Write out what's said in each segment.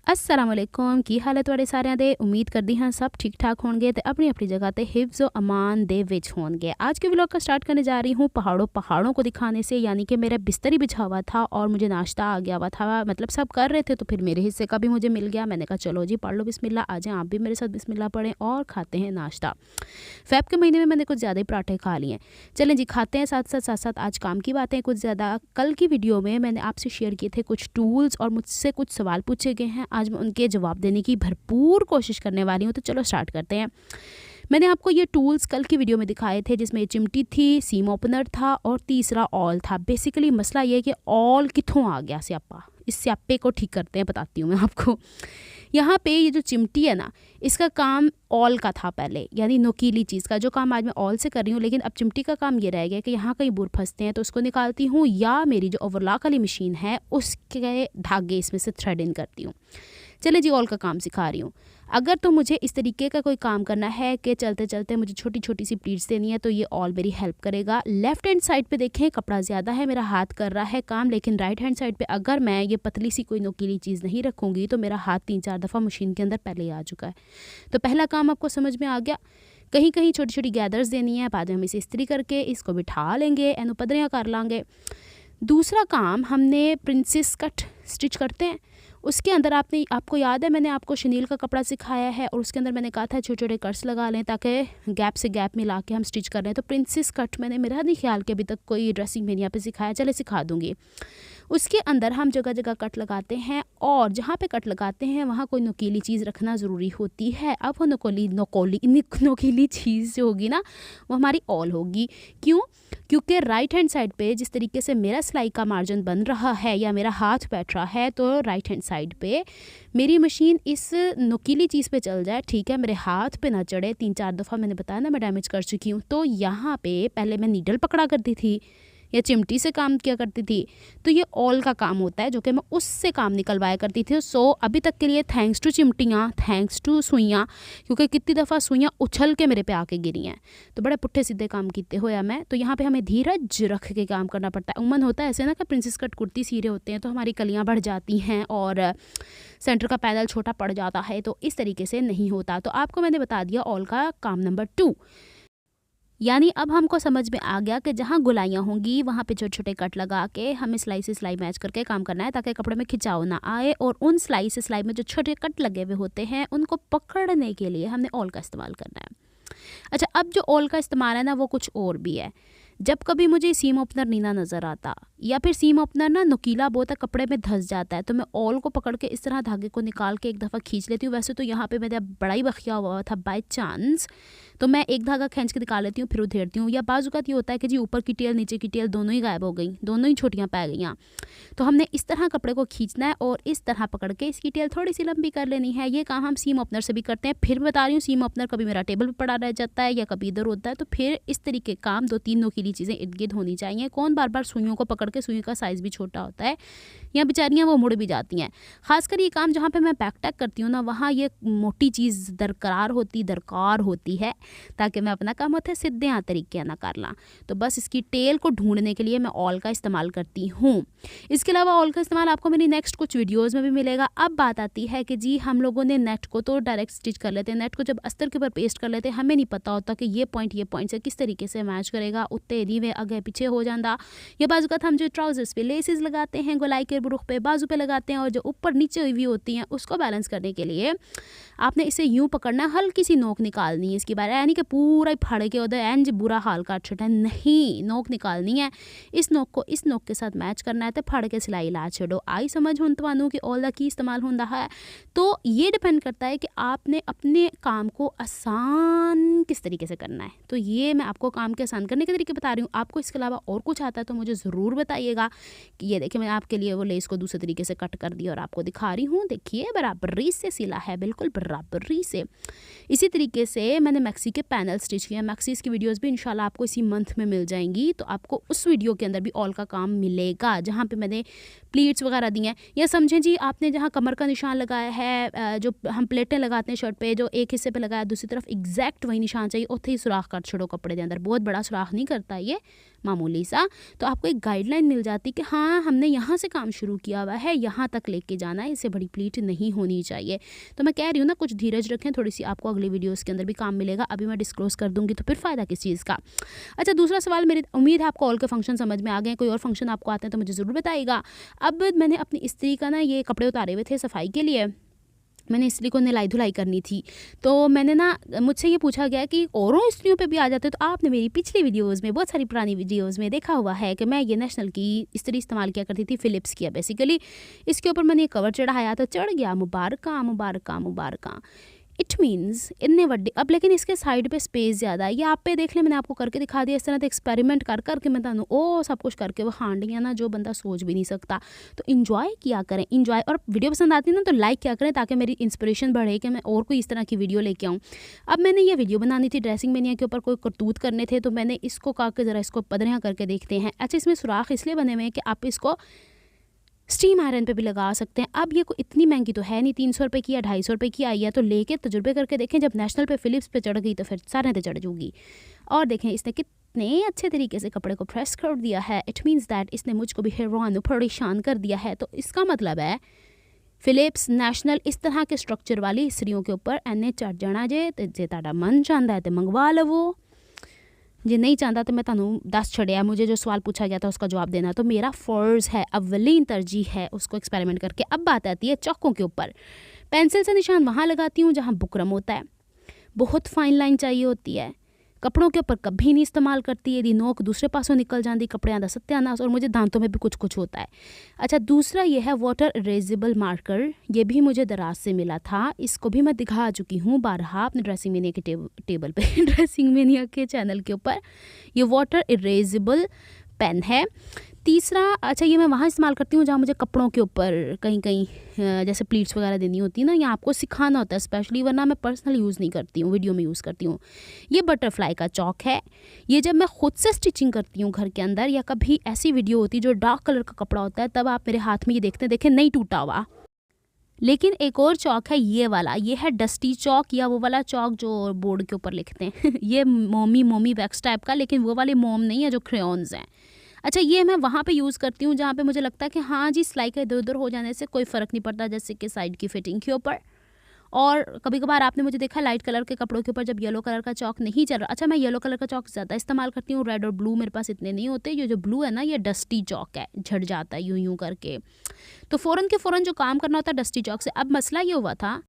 अस्सलाम वालेकुम की हालत तुहाडे सारिਆਂ ਦੇ उम्मीद करदी हाँ सब ठीक ठाक होंगे तो अपनी अपनी जगह ते हिफ्ज़ व अमान दे विच होंगे। आज के व्लॉग का स्टार्ट करने जा रही हूँ पहाड़ों को दिखाने से, यानी कि मेरा बिस्तरी बिछा हुआ था और मुझे नाश्ता आ गया हुआ था। मतलब सब कर रहे थे तो फिर मेरे हिस्से का भी मुझे मिल गया। मैंने कहा चलो जी पढ़ लो बिस्मिल्लाह, आ जाएँ आप भी मेरे साथ बिस्मिल्लाह पढ़ें और खाते हैं नाश्ता। फ़ेब के महीने में मैंने कुछ ज़्यादा ही पराठे खा लिए। चलें जी खाते हैं, साथ साथ आज काम की बातें कुछ ज़्यादा। कल की वीडियो में मैंने आपसे शेयर किए थे कुछ टूल्स और मुझसे कुछ सवाल पूछे गए हैं। आज मैं उनके जवाब देने की भरपूर कोशिश करने वाली हूँ, तो चलो स्टार्ट करते हैं। मैंने आपको ये टूल्स कल की वीडियो में दिखाए थे, जिसमें चिमटी थी, सीम ओपनर था और तीसरा ऑल था। बेसिकली मसला ये है कि ऑल कित्थों आ गया स्यापा, इस स्यापे को ठीक करते हैं, बताती हूँ मैं आपको। यहाँ पे ये जो चिमटी है ना, इसका काम ऑल का था पहले, यानी नोकीली चीज़ का, जो काम आज मैं ऑल से कर रही हूँ। लेकिन अब चिमटी का काम ये रह गया कि यहाँ कहीं बुर फंसते हैं तो उसको निकालती हूँ, या मेरी जो ओवरलॉक वाली मशीन है उसके धागे इसमें से थ्रेड इन करती हूँ। चले जी ऑल का काम सिखा रही हूँ। अगर तो मुझे इस तरीके का कोई काम करना है कि चलते चलते मुझे छोटी छोटी सी प्लीट्स देनी है, तो ये ऑल मेरी हेल्प करेगा। लेफ्ट हैंड साइड पे देखें कपड़ा ज़्यादा है, मेरा हाथ कर रहा है काम, लेकिन राइट हैंड साइड पे अगर मैं ये पतली सी कोई नोकीली चीज़ नहीं रखूँगी तो मेरा हाथ 3-4 दफ़ा मशीन के अंदर पहले ही आ चुका है। तो पहला काम आपको समझ में आ गया। कहीं कहीं छोटी छोटी गैदर्स देनी है, बाद में हम इसे इस्त्री करके इसको बिठा लेंगे, एनो पदरियाँ कर लाँगे। दूसरा काम, हमने प्रिंसेस कट स्टिच करते हैं। उसके अंदर आपको याद है मैंने आपको शनील का कपड़ा सिखाया है और उसके अंदर मैंने कहा था छोटे छोटे कट्स लगा लें ताकि गैप से गैप मिला के हम स्टिच कर रहे हैं। तो प्रिंसेस कट मैंने, मेरा नहीं ख्याल कि अभी तक कोई ड्रेसिंग मैंने यहाँ पे सिखाया, चले सिखा दूँगी। उसके अंदर हम जगह जगह कट लगाते हैं और जहाँ पे कट लगाते हैं वहाँ कोई नुकीली चीज़ रखना ज़रूरी होती है। अब वो नोकीली चीज़ जो होगी ना, वो हमारी ऑल होगी। क्यों? क्योंकि राइट हैंड साइड पे जिस तरीके से मेरा सिलाई का मार्जिन बन रहा है या मेरा हाथ बैठ रहा है, तो राइट हैंड साइड पे मेरी मशीन इस नुकीली चीज़ पे चल जाए, ठीक है, मेरे हाथ पे ना चढ़े। 3-4 दफ़ा मैंने बताया ना मैं डैमेज कर चुकी हूँ। तो यहाँ पे पहले मैं नीडल पकड़ा करती थी या चिमटी से काम किया करती थी, तो ये ऑल का काम होता है जो कि मैं उससे काम निकलवाया करती थी। सो अभी तक के लिए थैंक्स टू चिमटियाँ, थैंक्स टू सुइयाँ, क्योंकि कितनी दफ़ा सुइयाँ उछल के मेरे पे आके गिरी हैं। तो बड़े पुट्ठे सीधे काम किए होया मैं। तो यहाँ पे हमें धीरज रख के काम करना पड़ता है। उमन होता है ऐसे ना कि प्रिंसेस कट कुर्ती सी रहे होते हैं तो हमारी कलियाँ बढ़ जाती हैं और सेंटर का पैनल छोटा पड़ जाता है, तो इस तरीके से नहीं होता। तो आपको मैंने बता दिया ऑल का काम नंबर 2। यानी अब हमको समझ में आ गया कि जहाँ गुलाइयाँ होंगी वहाँ पे छोटे छोटे कट लगा के हमें सिलाई से सिलाई मैच करके काम करना है ताकि कपड़े में खिंचाव ना आए। और उन सिलाई से सिलाई में जो छोटे कट लगे हुए होते हैं उनको पकड़ने के लिए हमने ऑल का इस्तेमाल करना है। अच्छा, अब जो ऑल का इस्तेमाल है ना वो कुछ और भी है। जब कभी मुझे सीम ओपनर नीना नज़र आता या फिर सीम ओपनर ना नुकीला बहुत है, कपड़े में धंस जाता है, तो मैं ऑल को पकड़ के इस तरह धागे को निकाल के एक दफ़ा खींच लेती हूँ। वैसे तो यहाँ पे मेरा बड़ा ही बखिया हुआ था बाय चांस, तो मैं एक धागा खींच के निकाल लेती हूँ फिर उधेड़ती हूँ। या बाजू का ये होता है कि जी ऊपर की टेल नीचे की टेल दोनों ही गायब हो गई, दोनों ही छोटियाँ पै गई। तो हमने इस तरह कपड़े को खींचना है और इस तरह पकड़ के इसकी टेल थोड़ी सी लंबी कर लेनी है। ये काम हम सीम ओपनर से भी करते हैं। फिर बता रही हूँ, सीम ओपनर कभी मेरा टेबल पर पड़ा रह जाता है या कभी इधर होता है, तो फिर इस तरीके काम 2-3 नोकीली चीज़ें इर्द गिर्द होनी चाहिए। कौन बार बार सुइयों को पकड़ के, सुई का साइज़ भी छोटा होता है या बेचारियाँ वो मुड़ भी जाती हैं। खासकर ये काम जहाँ पे मैं बैक टैक करती हूँ ना, वहाँ ये मोटी चीज़ दरकार होती है ताकि मैं अपना काम होता है सीधे तरीके ना कर ला। तो बस इसकी टेल को ढूंढने के लिए मैं ऑल का इस्तेमाल करती हूँ। इसके अलावा ऑल का इस्तेमाल आपको मेरी नेक्स्ट कुछ वीडियोज़ में भी मिलेगा। अब बात आती है कि जी हम लोगों ने नेट को तो डायरेक्ट स्टिच कर लेते हैं, नेट को जब अस्तर के ऊपर पेस्ट कर लेते हैं हमें नहीं पता होता कि ये पॉइंट से किस तरीके से मैच करेगा, उत्ते नीवे आगे पीछे हो जाता। या बाजू का हम जो ट्राउजर्स पे लेसेस लगाते हैं, गोलाई के बुरुख पे बाजू पे लगाते हैं और जो ऊपर नीचे हुई होती हैं उसको बैलेंस करने के लिए आपने इसे यूं पकड़ना, हल्की सी नोक निकालनी है इसकी बारे, यानी कि पूरा ही फाड़ के उधर एंज बुरा हाल काट छटा नहीं, नोक निकालनी है। इस नोक को इस नोक के साथ मैच करना है तो फाड़ के सिलाई ला छोड़ो। आई समझ हूँ तवानू कि ऑल दा की इस्तेमाल होता है। तो ये डिपेंड करता है कि आपने अपने काम को आसान किस तरीके से करना है। तो ये मैं आपको काम के आसान करने के तरीके बता रही हूँ। आपको इसके अलावा और कुछ आता है तो मुझे ज़रूर बताइएगा। कि ये देखिए मैं आपके लिए वो लेस को दूसरे तरीके से कट कर दिया और आपको दिखा रही हूँ। देखिए बराबरी से सिला है, बिल्कुल बराबरी से। इसी तरीके से मैंने मैक्सी के पैनल स्टिच किया। मैक्सीज की वीडियोस भी इंशाल्लाह आपको इसी मंथ में मिल जाएंगी, तो आपको उस वीडियो के अंदर भी ऑल का काम मिलेगा जहाँ पे मैंने प्लीट्स वगैरह दी हैं। या समझें जी आपने जहाँ कमर का निशान लगाया है, जो हम प्लेटें लगाते हैं शर्ट पे, जो एक हिस्से पे लगाया दूसरी तरफ एग्जैक्ट वही निशान चाहिए, उत्थे ही सुराख कर छोड़ो कपड़े के अंदर। बहुत बड़ा सुराख नहीं करता ये, मामूली सा, तो आपको एक गाइडलाइन मिल जाती कि हाँ हमने यहाँ से काम शुरू किया हुआ है, यहाँ तक लेके जाना है, इससे बड़ी प्लीट नहीं होनी चाहिए। तो मैं कह रही हूँ ना, कुछ धीरज रखें, थोड़ी सी आपको अगली वीडियोज़ के अंदर भी काम मिलेगा। अभी मैं डिस्क्लोज़ कर दूँगी तो फिर फ़ायदा किस चीज़ का। अच्छा, दूसरा सवाल, मेरी उम्मीद है आपको ऑल के फंक्शन समझ में आ गए। कोई और फंक्शन आपको आते हैं तो मुझे ज़रूर बताइएगा। अब मैंने अपनी इस्त्री का ना ये कपड़े उतारे हुए थे सफाई के लिए, मैंने इस्त्री को नलाई धुलाई करनी थी, तो मैंने ना, मुझसे ये पूछा गया कि औरों इस्त्रियों पे भी आ जाते, तो आपने मेरी पिछली वीडियोज़ में, बहुत सारी पुरानी वीडियोज़ में देखा हुआ है कि मैं ये नेशनल की इस्त्री इस्तेमाल किया करती थी, फ़िलिप्स की। बेसिकली इसके ऊपर मैंने कवर चढ़ाया तो चढ़ गया, मुबारका मुबारका मुबारका। इट मीन्स इतने बड़े। अब लेकिन इसके साइड पे स्पेस ज़्यादा है, ये आप पे देख ले, मैंने आपको करके दिखा दिया। इस तरह से एक्सपेरिमेंट कर करके मैं तानू ओ सब कुछ करके वो हांडियाँ ना जो बंदा सोच भी नहीं सकता। तो इन्जॉय किया करें, इन्जॉय। और वीडियो पसंद आती है ना तो लाइक किया करें, ताकि मेरी इंस्पिरेशन बढ़े कि मैं और कोई इस तरह की वीडियो लेके आऊँ। अब मैंने ये वीडियो बनानी थी, ड्रेसिंग मेनिया के ऊपर कोई करतूत करने थे, तो मैंने इसको कहा कि ज़रा इसको पदरियाँ करके देखते हैं। अच्छा, इसमें सुराख इसलिए बने हुए हैं कि आप इसको स्टीम आयरन पे भी लगा सकते हैं। अब ये कोई इतनी महंगी तो है नहीं, 300 रुपये की या 250 रुपये की आई है, तो लेके तजुर्बे करके देखें। जब नेशनल पे फ़िलिप्स पे चढ़ गई तो फिर सारे पे चढ़ जाऊँगी। और देखें इसने कितने अच्छे तरीके से कपड़े को प्रेस कर दिया है। इट मीन्स दैट इसने मुझको भी हैरान परेशान कर दिया है। तो इसका मतलब है फ़िलिप्स नेशनल इस तरह के स्ट्रक्चर वाली इस्त्रियों के ऊपर एने चढ़ जाना जे तुहाडा मन चाहता है तो मंगवा लवो, जे नहीं चाहता तो मैं तुहानू दस छड़िया। मुझे जो सवाल पूछा गया था उसका जवाब देना तो मेरा फ़र्ज़ है, अव्वलीन तरजीह है उसको एक्सपेरिमेंट करके। अब बात आती है चौकों के ऊपर। पेंसिल से निशान वहाँ लगाती हूँ जहाँ बुकरम होता है, बहुत फाइन लाइन चाहिए होती है। कपड़ों के ऊपर कभी नहीं इस्तेमाल करती, यदि नोक दूसरे पासों निकल जाती, कपड़े का सत्यानाश। और मुझे दांतों में भी कुछ कुछ होता है। अच्छा, दूसरा ये है वाटर इरेजेबल मार्कर, ये भी मुझे दराज से मिला था। इसको भी मैं दिखा चुकी हूँ बारहा अपने ड्रेसिंग मेनिया के टेबल पे ड्रेसिंग मेनिया के चैनल के ऊपर। ये वाटर इरेजेबल पेन है। तीसरा, अच्छा, ये मैं वहाँ इस्तेमाल करती हूँ जहाँ मुझे कपड़ों के ऊपर कहीं कहीं जैसे प्लीट्स वगैरह देनी होती है ना, या आपको सिखाना होता है स्पेशली, वरना मैं पर्सनल यूज़ नहीं करती हूँ, वीडियो में यूज़ करती हूँ। ये बटरफ्लाई का चौक है। ये जब मैं खुद से स्टिचिंग करती हूँ घर के अंदर, या कभी ऐसी वीडियो होती है जो डार्क कलर का कपड़ा होता है, तब आप मेरे हाथ में ये देखते हैं, देखें नहीं टूटा हुआ। लेकिन एक और चौक है ये वाला, ये है डस्टी चौक, या वो वाला चौक जो बोर्ड के ऊपर लिखते हैं ये मोमी वैक्स टाइप का, लेकिन वो वाले मोम नहीं है जो क्रेयॉन्स हैं। अच्छा, ये मैं वहाँ पे यूज़ करती हूँ जहाँ पे मुझे लगता है कि हाँ जी, सिलाई का इधर उधर हो जाने से कोई फ़र्क नहीं पड़ता, जैसे कि साइड की फिटिंग के ऊपर। और कभी कभार आपने मुझे देखा लाइट कलर के कपड़ों के ऊपर जब येलो कलर का चौक नहीं चल रहा। अच्छा, मैं येलो कलर का चौक ज़्यादा इस्तेमाल करती हूँ, रेड और ब्लू मेरे पास इतने नहीं होते। ये जो ब्लू है ना, ये डस्टी चौक है, झड़ जाता है यूं यूं करके, तो फ़ौरन के फ़ौरन जो काम करना होता है डस्टी चौक से। अब मसला ये हुआ था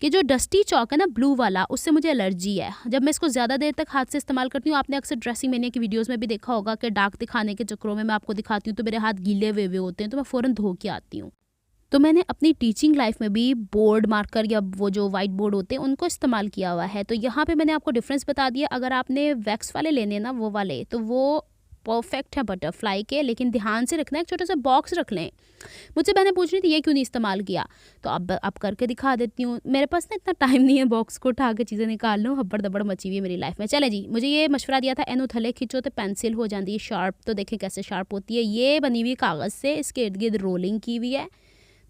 कि जो डस्टी चौक है ना ब्लू वाला, उससे मुझे एलर्जी है जब मैं इसको ज़्यादा देर तक हाथ से इस्तेमाल करती हूँ। आपने अक्सर ड्रेसिंग मेनिया की वीडियोस में भी देखा होगा कि डार्क दिखाने के चक्करों में मैं आपको दिखाती हूँ तो मेरे हाथ गीले हुए होते हैं, तो मैं फ़ौरन धो के आती हूँ। तो मैंने अपनी टीचिंग लाइफ में भी बोर्ड मार्कर या वो जो वाइट बोर्ड होते हैं उनको इस्तेमाल किया हुआ है। तो यहाँ पे मैंने आपको डिफरेंस बता दिया। अगर आपने वैक्स वाले लेने ना वो वाले, तो वो परफेक्ट है बटरफ्लाई के, लेकिन ध्यान से रखना, एक छोटा सा बॉक्स रख लें। मुझसे मैंने पूछ रही थी ये क्यों नहीं इस्तेमाल किया, तो अब करके दिखा देती हूँ। मेरे पास ना इतना टाइम नहीं है बॉक्स को उठा के चीज़ें निकाल लूँ, हब्बड़ दब्बड़ मची हुई है मेरी लाइफ में। चले जी, मुझे ये मशवरा दिया था एनो थले खींचो तो पेंसिल हो जाती है शार्प। तो देखें कैसे शार्प होती है। ये बनी हुई कागज़ से, इसके इर्द गिर्द रोलिंग की हुई है।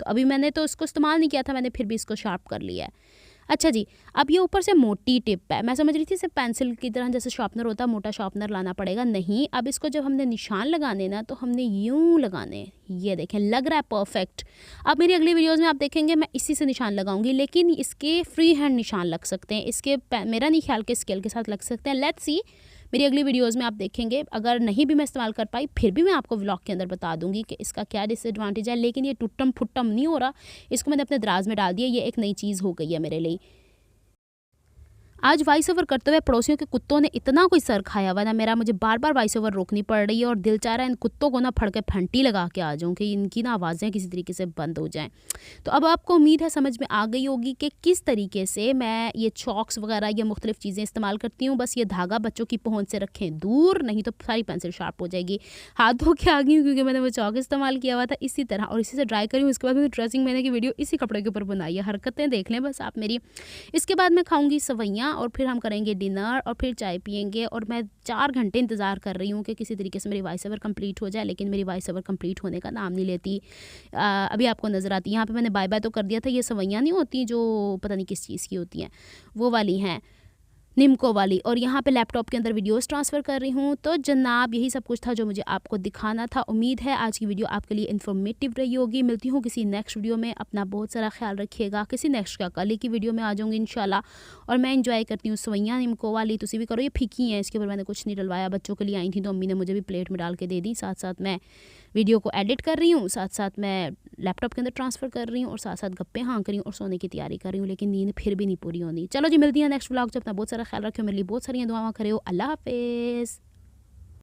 तो अभी मैंने तो इसको इस्तेमाल नहीं किया था, मैंने फिर भी इसको शार्प कर लिया है। अच्छा जी, अब ये ऊपर से मोटी टिप है। मैं समझ रही थी सिर्फ पेंसिल की तरह जैसे शार्पनर होता है मोटा शार्पनर लाना पड़ेगा, नहीं। अब इसको जब हमने निशान लगाने ना, तो हमने यूं लगाने। ये देखें, लग रहा है परफेक्ट। अब मेरी अगली वीडियोस में आप देखेंगे मैं इसी से निशान लगाऊंगी, लेकिन इसके फ्री हैंड निशान लग सकते हैं, इसके मेरा नहीं ख्याल के स्केल के साथ लग सकते हैं। लेट्स सी, मेरी अगली वीडियोस में आप देखेंगे। अगर नहीं भी मैं इस्तेमाल कर पाई फिर भी मैं आपको व्लॉग के अंदर बता दूंगी कि इसका क्या डिसएडवांटेज है। लेकिन ये टुट्टम फुट्टम नहीं हो रहा, इसको मैंने अपने दराज में डाल दिया। ये एक नई चीज़ हो गई है मेरे लिए। आज वॉइस ओवर करते हुए पड़ोसियों के कुत्तों ने इतना कोई सर खाया हुआ ना मेरा, मुझे बार बार वॉइस ओवर रोकनी पड़ रही है और दिल चाह रहा है इन कुत्तों को ना फड़ के फंटी लगा के आ जाऊँ कि इनकी ना आवाज़ें किसी तरीके से बंद हो जाएं। तो अब आपको उम्मीद है समझ में आ गई होगी कि किस तरीके से मैं ये चॉक्स वगैरह या मुख्तलिफ चीज़ें इस्तेमाल करती हूँ। बस ये धागा बच्चों की पहुँच से रखें दूर, नहीं तो सारी पेंसिल शार्प हो जाएगी। हाथ धो के आ गई हूँ क्योंकि मैंने वो चॉक इस्तेमाल किया हुआ था इसी तरह, और इसी से ड्राई करी हूँ। इसके बाद मैंने ड्रेसिंग मैंने की वीडियो इसी कपड़े के ऊपर बनाई है, हरकतें देख लें बस आप मेरी। इसके बाद मैं खाऊँगी सवैयाँ और फिर हम करेंगे डिनर और फिर चाय पियेंगे। और मैं 4 घंटे इंतज़ार कर रही हूँ कि किसी तरीके से मेरी वॉइस ओवर कंप्लीट हो जाए, लेकिन मेरी वॉइस ओवर कंप्लीट होने का नाम नहीं लेती। अभी आपको नज़र आती है यहाँ पे मैंने बाय बाय तो कर दिया था। ये सवैयाँ नहीं होती जो पता नहीं किस चीज़ की होती हैं, वो वाली हैं। निम्को वाली, और यहाँ पे लैपटॉप के अंदर वीडियोस ट्रांसफ़र कर रही हूँ। तो जनाब यही सब कुछ था जो मुझे आपको दिखाना था। उम्मीद है आज की वीडियो आपके लिए इन्फॉर्मेटिव रही होगी। मिलती हूँ किसी नेक्स्ट वीडियो में। अपना बहुत सारा ख्याल रखिएगा। किसी नेक्स्ट का कल की वीडियो में आ जाऊँगी इंशाल्लाह। और मैं इंजॉय करती हूँ सवैयाँ निम्को वाली, तुसी भी करो। ये फीकी हैं, इसके ऊपर मैंने कुछ नहीं डलवाया। बच्चों के लिए आई थी तो अम्मी ने मुझे भी प्लेट में डाल के दे दी। साथ साथ मैं वीडियो को एडिट कर रही हूँ, साथ साथ मैं लैपटॉप के अंदर ट्रांसफ़र कर रही हूँ और साथ साथ गप्पे हाँक रही हूँ और सोने की तैयारी कर रही हूँ, लेकिन नींद फिर भी नहीं पूरी होनी। चलो जी, मिलती है नेक्स्ट व्लॉग। जब अपना बहुत सारा ख्याल रखियो, मेरे लिए बहुत सारी दुआएं करे हो। अल्लाह हाफिज़।